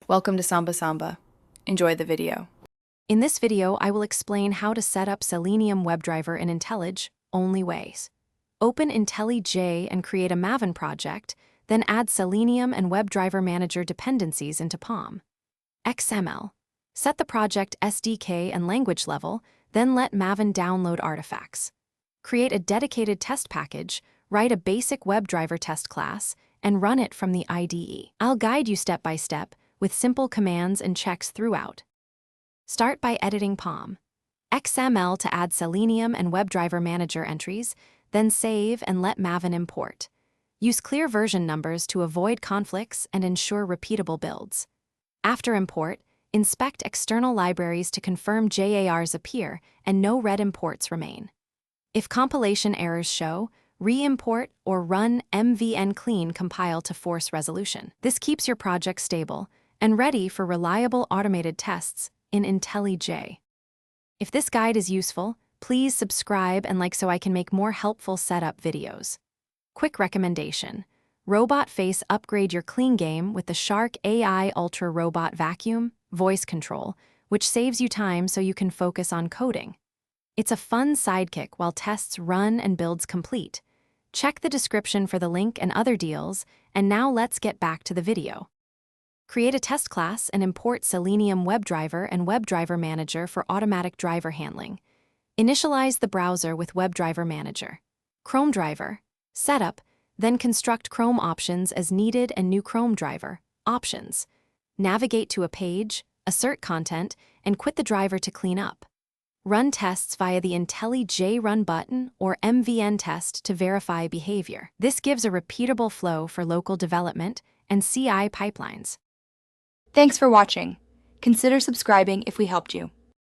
Welcome to Samba Samba. Enjoy the video. In this video, I will explain how to set up Selenium WebDriver in IntelliJ only ways. Open IntelliJ and create a Maven project, then add Selenium and WebDriver Manager dependencies into POM. XML. Set the project SDK and language level, then let Maven download artifacts. Create a dedicated test package, write a basic WebDriver test class, and run it from the IDE. I'll guide you step by step, with simple commands and checks throughout. Start by editing POM. XML to add Selenium and WebDriver Manager entries, then save and let Maven import. Use clear version numbers to avoid conflicts and ensure repeatable builds. After import, inspect external libraries to confirm JARs appear and no red imports remain. If compilation errors show, re-import or run mvn clean compile to force resolution. This keeps your project stable and ready for reliable automated tests in IntelliJ. If this guide is useful, please subscribe and like so I can make more helpful setup videos. Quick recommendation: Robot Face upgrade your clean game with the Shark AI Ultra Robot Vacuum voice control, which saves you time so you can focus on coding. It's a fun sidekick while tests run and builds complete. Check the description for the link and other deals, and now let's get back to the video. Create a test class and import Selenium WebDriver and WebDriver Manager for automatic driver handling. Initialize the browser with WebDriver Manager. Chrome driver. Setup, then construct Chrome options as needed and new Chrome driver. Options. Navigate to a page, assert content, and quit the driver to clean up. Run tests via the IntelliJ Run button or MVN test to verify behavior. This gives a repeatable flow for local development and CI pipelines. Thanks for watching. Consider subscribing if we helped you.